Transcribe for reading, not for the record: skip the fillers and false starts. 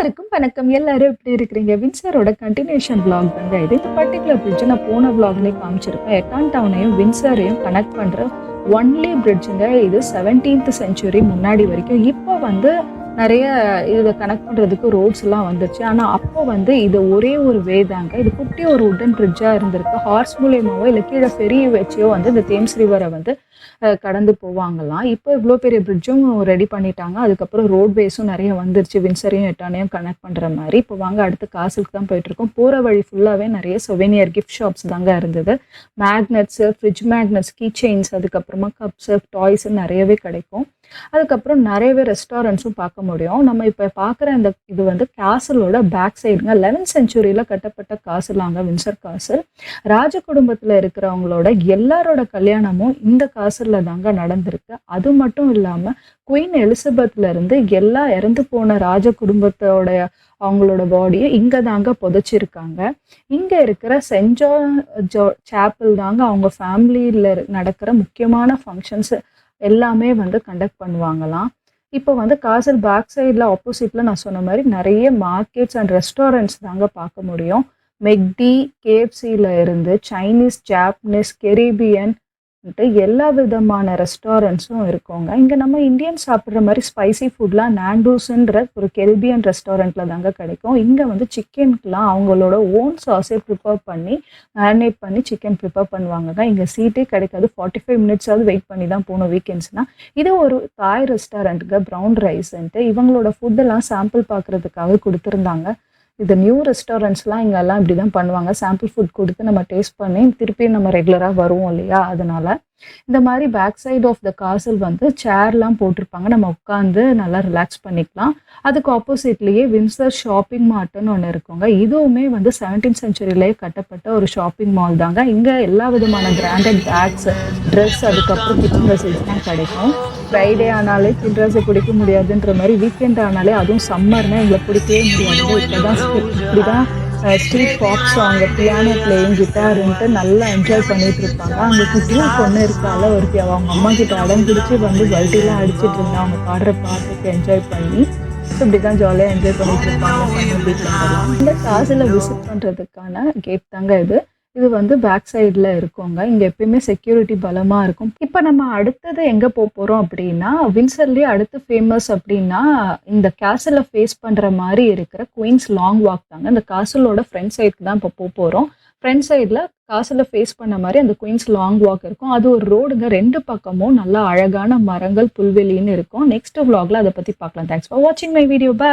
எல்லாருக்கும் வணக்கம். எல்லாரும் எப்படி இருக்கிறீங்க? வின்சரோட கண்டினியூஷன் vlog தாங்க இது. இந்த பர்டிகுலர் பிரிட்ஜ் நான் போன vlogலயே காமிச்சிருப்பேன். எட்டான் டவுனையும் வின்சரையும் கனெக்ட் பண்ற ஒன்லி பிரிட்ஜுங்க இது. 17th செஞ்சுரி முன்னாடி வரைக்கும். இப்போ வந்து நிறைய இதை கனெக்ட் பண்ணுறதுக்கு ரோட்ஸ் எல்லாம் வந்துருச்சு. ஆனால் அப்போ வந்து இது ஒரே ஒரு வே தாங்க. இது குட்டி ஒரு உட்டன் பிரிட்ஜாக இருந்திருக்கு. ஹார்ஸ் மூலியமாவோ இல்லை கீழே ஃபெரி வச்சியோ வந்து இந்த தேம்ஸ் ரிவரை வந்து கடந்து போவாங்கலாம். இப்போ இவ்வளோ பெரிய பிரிட்ஜும் ரெடி பண்ணிட்டாங்க. அதுக்கப்புறம் ரோட்வேஸும் நிறைய வந்துருச்சு, வின்சரையும் எட்டானையும் கனெக்ட் பண்ணுற மாதிரி. இப்போ வாங்க அடுத்து காசலுக்கு தான் போயிட்டுருக்கோம். போகிற வழி ஃபுல்லாகவே நிறைய சொவேனியர் கிஃப்ட் ஷாப்ஸ் தாங்க இருந்தது. Magnets, fridge magnets, key chains, அதுக்கப்புறமா கப்ஸு, டாய்ஸு நிறையவே கிடைக்கும். அதுக்கப்புறம் நிறையவே ரெஸ்டாரண்ட்ஸும் பார்க்க முடியும். நம்ம இப்போ பார்க்குற இந்த இது வந்து கேசலோட பேக் சைடுங்க. 11th செஞ்சுரியில் கட்டப்பட்ட காசலாங்க வின்சர் காசல். ராஜ குடும்பத்தில் இருக்கிறவங்களோட எல்லாரோட கல்யாணமும் இந்த காசலில் தாங்க நடந்திருக்கு. அது மட்டும் இல்லாமல் குயின் எலிசபெத்ல இருந்து எல்லா இறந்து போன ராஜ குடும்பத்தோட அவங்களோட பாடியை இங்கே தாங்க புதைச்சிருக்காங்க. இங்கே இருக்கிற சென்ட் சாப்பிள் தாங்க அவங்க ஃபேமிலியில் நடக்கிற முக்கியமான ஃபங்க்ஷன்ஸ் எல்லாமே வந்து கண்டக்ட் பண்ணுவாங்களாம். இப்போ வந்து காசல் பேக் சைடில் ஆப்போசிட்டில் நான் சொன்ன மாதிரி நிறைய மார்க்கெட்ஸ் அண்ட் ரெஸ்டாரண்ட்ஸ் தாங்க பார்க்க முடியும். மெக்டி, கேஎஃப்சியில் இருந்து சைனீஸ், ஜாப்பனீஸ், கெரிபியன் எல்லா விதமான ரெஸ்டாரண்ட்ஸும் இருக்குங்க. இங்கே நம்ம இந்தியன் சாப்பிட்ற மாதிரி ஸ்பைசி ஃபுட்லாம் நாண்டூஸ்ன்ற ஒரு கெரிபியன் ரெஸ்டாரண்ட்டில் தாங்க கிடைக்கும். இங்கே வந்து சிக்கனுக்குலாம் அவங்களோட ஓன் சாஸே ப்ரிப்பேர் பண்ணி மேரினேட் பண்ணி சிக்கன் ப்ரிப்பேர் பண்ணுவாங்க. இங்கே சீட்டே கிடைக்காது. 45 மினிட்ஸாவது வெயிட் பண்ணி தான் போகணும் வீக்கெண்ட்ஸ்னால். இது ஒரு தாய் ரெஸ்டாரண்ட்டுங்க, ப்ரௌன் ரைஸ்ன்ட்டு. இவங்களோட ஃபுட்டெல்லாம் சாம்பிள் பார்க்குறதுக்காக கொடுத்துருந்தாங்க. இது நியூ ரெஸ்டாரண்ட்ஸ்லாம் இங்கெல்லாம் இப்படி தான் பண்ணுவாங்க. சாம்பிள் ஃபுட் கொடுத்து நம்ம டேஸ்ட் பண்ணி திருப்பி நம்ம ரெகுலராக வருவோம் இல்லையா, அதனால் இந்த மாதிரி back side of the castle வந்து சேர்லாம் போட்டிருப்பாங்க. நம்ம உட்காந்து நல்லா ரிலாக்ஸ் பண்ணிக்கலாம். அதுக்கு ஆப்போசிட்லேயே வின்சர் ஷாப்பிங் மார்ட்னு ஒன்று இருக்குங்க. இதுவுமே வந்து 17th செஞ்சுரியிலேயே கட்டப்பட்ட ஒரு ஷாப்பிங் மால் தாங்க. இங்கே எல்லா விதமான பிராண்டட் பேக்ஸ், ட்ரெஸ், அதுக்கப்புறம் கிச்சன் வெசல்ஸ்லாம் கிடைக்கும். ஃப்ரைடே ஆனாலே சில்ட்ரன்ஸை பிடிக்க முடியாதுன்ற மாதிரி வீக்கெண்ட் ஆனாலே, அதுவும் சம்மர்னால் எங்களை பிடிக்கவே முடியாது. இப்படி தான் street pop song, piano playing, கிட்டாருன்ட்டு நல்லா என்ஜாய் பண்ணிட்டு இருப்பாங்க. அங்கே குட்டியும் பொண்ணு இருக்கால ஒருத்தி, அவங்க அம்மா கிட்ட அடம் பிடிச்சி வந்து வல்ட்டிலாம் அடிச்சிட்டு இருந்தா அவங்க பாடுற பாட்டுக்கு என்ஜாய் பண்ணி. இப்படி தான் ஜாலியாக என்ஜாய் பண்ணிட்டு இருப்பாங்க. இந்த காசில் விசிட் பண்ணுறதுக்கான கேட் தாங்க இது. இது வந்து பேக் சைடில் இருக்குங்க. இங்கே எப்பயுமே செக்யூரிட்டி பலமாக இருக்கும். இப்போ நம்ம அடுத்தது எங்கே போகிறோம் அப்படின்னா, வின்சர்லேயே அடுத்து ஃபேமஸ் அப்படின்னா இந்த கேசலை ஃபேஸ் பண்ணுற மாதிரி இருக்கிற குயின்ஸ் லாங் வாக் தாங்க. இந்த காசலோட ஃப்ரண்ட் சைடுக்கு தான் இப்போ போகிறோம். ஃப்ரண்ட் சைடில் காசலை ஃபேஸ் பண்ண மாதிரி அந்த குயின்ஸ் லாங் வாக் இருக்கும். அது ஒரு ரோடுங்க. 2 பக்கமும் நல்லா அழகான மரங்கள், புல்வெளின்னு இருக்கும். நெக்ஸ்ட் vlogல அதை பற்றி பார்க்கலாம். தேங்க்ஸ் ஃபார் வாட்சிங் மை வீடியோ. பை.